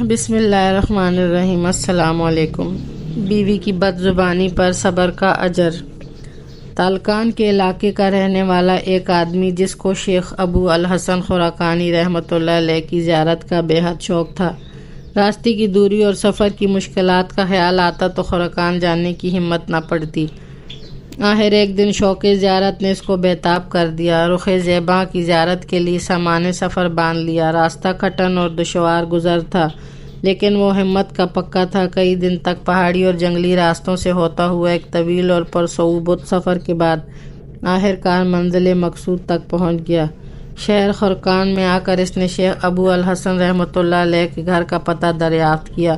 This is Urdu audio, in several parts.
بسم اللہ الرحمن الرحیم۔ السلام علیکم۔ بیوی کی بد زبانی پر صبر کا اجر۔ تالقان کے علاقے کا رہنے والا ایک آدمی جس کو شیخ ابو الحسن خرقانی رحمۃ اللہ علیہ کی زیارت کا بے حد شوق تھا، راستے کی دوری اور سفر کی مشکلات کا خیال آتا تو خرقان جانے کی ہمت نہ پڑتی۔ آخر ایک دن شوق زیارت نے اس کو بےتاب کر دیا۔ رخ زیباں کی زیارت کے لیے سامان سفر باندھ لیا۔ راستہ کٹھن اور دشوار گزر تھا، لیکن وہ ہمت کا پکا تھا۔ کئی دن تک پہاڑی اور جنگلی راستوں سے ہوتا ہوا ایک طویل اور پرصعوبت سفر کے بعد آخر کار منزل مقصود تک پہنچ گیا۔ شہر خرقان میں آ کر اس نے شیخ ابو الحسن رحمۃ اللہ علیہ کے گھر کا پتہ دریافت کیا۔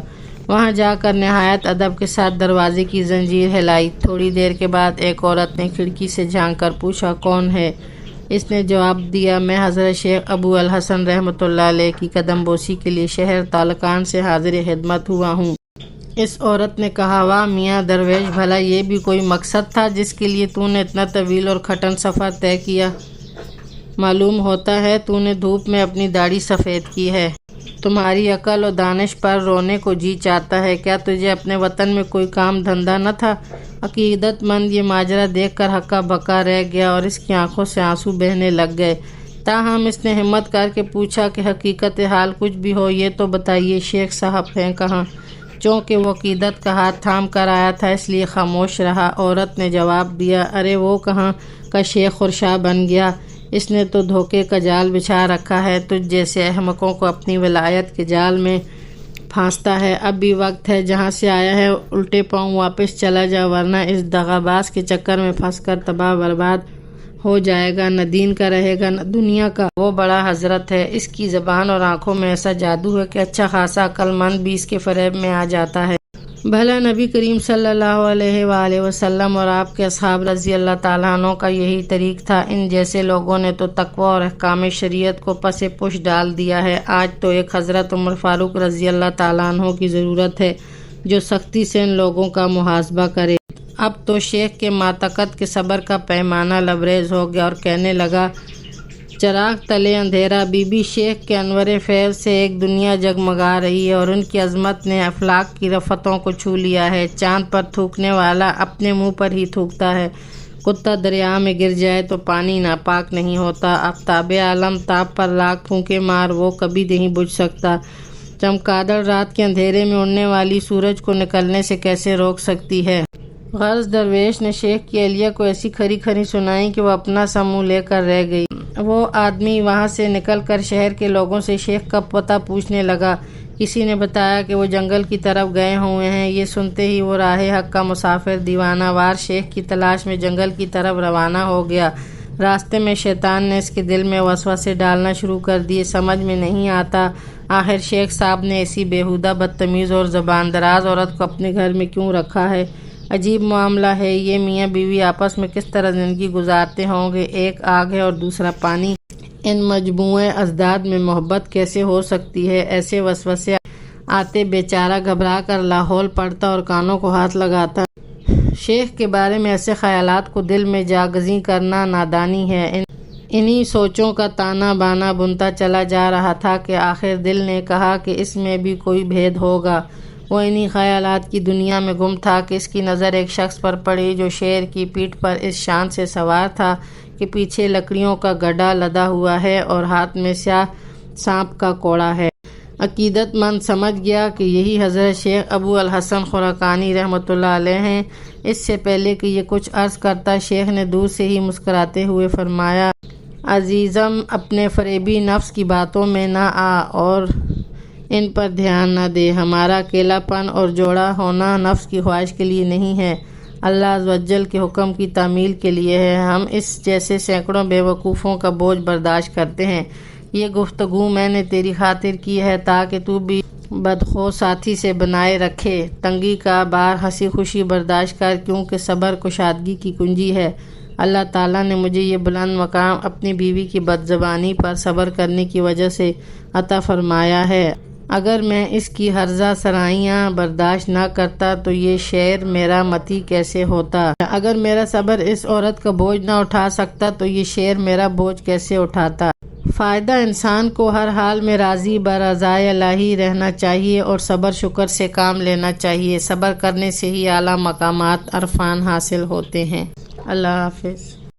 وہاں جا کر نہایت ادب کے ساتھ دروازے کی زنجیر ہلائی۔ تھوڑی دیر کے بعد ایک عورت نے کھڑکی سے جھانک کر پوچھا، کون ہے؟ اس نے جواب دیا، میں حضرت شیخ ابو الحسن رحمۃ اللہ علیہ کی قدم بوسی کے لیے شہر تالقان سے حاضر خدمت ہوا ہوں۔ اس عورت نے کہا، واہ میاں درویش، بھلا یہ بھی کوئی مقصد تھا جس کے لیے تو نے اتنا طویل اور کٹھن سفر طے کیا؟ معلوم ہوتا ہے تو نے دھوپ میں اپنی داڑھی سفید کی ہے۔ تمہاری عقل و دانش پر رونے کو جی چاہتا ہے۔ کیا تجھے اپنے وطن میں کوئی کام دھندہ نہ تھا؟ عقیدت مند یہ ماجرا دیکھ کر ہکا بکا رہ گیا اور اس کی آنکھوں سے آنسو بہنے لگ گئے۔ تاہم اس نے ہمت کر کے پوچھا کہ حقیقت حال کچھ بھی ہو یہ تو بتائیے، شیخ صاحب ہیں کہاں؟ چونکہ وہ عقیدت کا ہاتھ تھام کر آیا تھا اس لیے خاموش رہا۔ عورت نے جواب دیا، ارے وہ کہاں کا شیخ خرشا بن گیا، اس نے تو دھوکے کا جال بچھا رکھا ہے، تجھ جیسے احمقوں کو اپنی ولایت کے جال میں پھانستا ہے۔ اب بھی وقت ہے، جہاں سے آیا ہے الٹے پاؤں واپس چلا جا، ورنہ اس دغاباز کے چکر میں پھنس کر تباہ برباد ہو جائے گا، نہ دین کا رہے گا نہ دنیا کا۔ وہ بڑا حضرت ہے، اس کی زبان اور آنکھوں میں ایسا جادو ہے کہ اچھا خاصا عقل مند بھی اس کے فریب میں آ جاتا ہے۔ بھلا نبی کریم صلی اللہ علیہ وآلہ وسلم اور آپ کے اصحاب رضی اللہ تعالیٰ عنہ کا یہی طریق تھا۔ ان جیسے لوگوں نے تو تقویٰ اور احکام شریعت کو پس پش ڈال دیا ہے۔ آج تو ایک حضرت عمر فاروق رضی اللہ تعالیٰ عنہ کی ضرورت ہے جو سختی سے ان لوگوں کا محاسبہ کرے۔ اب تو شیخ کے ماتقت کے صبر کا پیمانہ لبریز ہو گیا اور کہنے لگا، چراغ تلے اندھیرا۔ بی بی شیخ کے انور فیض سے ایک دنیا جگمگا رہی ہے اور ان کی عظمت نے افلاک کی رفتوں کو چھو لیا ہے۔ چاند پر تھوکنے والا اپنے منہ پر ہی تھوکتا ہے۔ کتا دریا میں گر جائے تو پانی ناپاک نہیں ہوتا۔ آفتاب عالم تاب پر لاکھ پھونکے مار، وہ کبھی نہیں بجھ سکتا۔ چمگادڑ رات کے اندھیرے میں اڑنے والی سورج کو نکلنے سے کیسے روک سکتی ہے؟ غرض درویش نے شیخ کی اہلیہ کو ایسی کھری کھری سنائی کہ وہ اپنا سا منہ لے کر رہ گئی۔ وہ آدمی وہاں سے نکل کر شہر کے لوگوں سے شیخ کا پتہ پوچھنے لگا۔ کسی نے بتایا کہ وہ جنگل کی طرف گئے ہوئے ہیں۔ یہ سنتے ہی وہ راہ حق کا مسافر دیوانہ وار شیخ کی تلاش میں جنگل کی طرف روانہ ہو گیا۔ راستے میں شیطان نے اس کے دل میں وسوسے ڈالنا شروع کر دیے۔ سمجھ میں نہیں آتا آخر شیخ صاحب نے ایسی بیہودہ بدتمیز اور زبان دراز عورت کو اپنے گھر میں کیوں رکھا ہے؟ عجیب معاملہ ہے یہ، میاں بیوی آپس میں کس طرح زندگی گزارتے ہوں گے؟ ایک آگ ہے اور دوسرا پانی، ان مجموعہ ازداد میں محبت کیسے ہو سکتی ہے؟ ایسے وسوسے آتے بیچارہ گھبرا کر لاہول پڑتا اور کانوں کو ہاتھ لگاتا۔ شیخ کے بارے میں ایسے خیالات کو دل میں جاگزیں کرنا نادانی ہے۔ انہی سوچوں کا تانا بانا بنتا چلا جا رہا تھا کہ آخر دل نے کہا کہ اس میں بھی کوئی بھید ہوگا۔ وہ انہی خیالات کی دنیا میں گم تھا کہ اس کی نظر ایک شخص پر پڑی جو شیر کی پیٹھ پر اس شان سے سوار تھا کہ پیچھے لکڑیوں کا گڈھا لدا ہوا ہے اور ہاتھ میں سیاہ سانپ کا کوڑا ہے۔ عقیدت مند سمجھ گیا کہ یہی حضرت شیخ ابو الحسن خرقانی رحمۃ اللہ علیہ ہیں۔ اس سے پہلے کہ یہ کچھ عرض کرتا شیخ نے دور سے ہی مسکراتے ہوئے فرمایا، عزیزم اپنے فریبی نفس کی باتوں میں نہ آ اور ان پر دھیان نہ دے۔ ہمارا اکیلا پن اور جوڑا ہونا نفس کی خواہش کے لیے نہیں ہے، اللہ عز و جل کے حکم کی تعمیل کے لیے ہے۔ ہم اس جیسے سینکڑوں بے وقوفوں کا بوجھ برداشت کرتے ہیں۔ یہ گفتگو میں نے تیری خاطر کی ہے تاکہ تو بھی بدخو ساتھی سے بنائے رکھے۔ تنگی کا بار ہنسی خوشی برداشت کر، کیونکہ صبر کشادگی کی کنجی ہے۔ اللہ تعالیٰ نے مجھے یہ بلند مقام اپنی بیوی کی بد زبانی پر صبر کرنے کی وجہ سے عطا فرمایا ہے۔ اگر میں اس کی ہرزہ سرائیاں برداشت نہ کرتا تو یہ شعر میرا متی کیسے ہوتا؟ اگر میرا صبر اس عورت کا بوجھ نہ اٹھا سکتا تو یہ شعر میرا بوجھ کیسے اٹھاتا؟ فائدہ انسان کو ہر حال میں راضی برضائے الہی رہنا چاہیے اور صبر شکر سے کام لینا چاہیے۔ صبر کرنے سے ہی اعلیٰ مقامات عرفان حاصل ہوتے ہیں۔ اللہ حافظ۔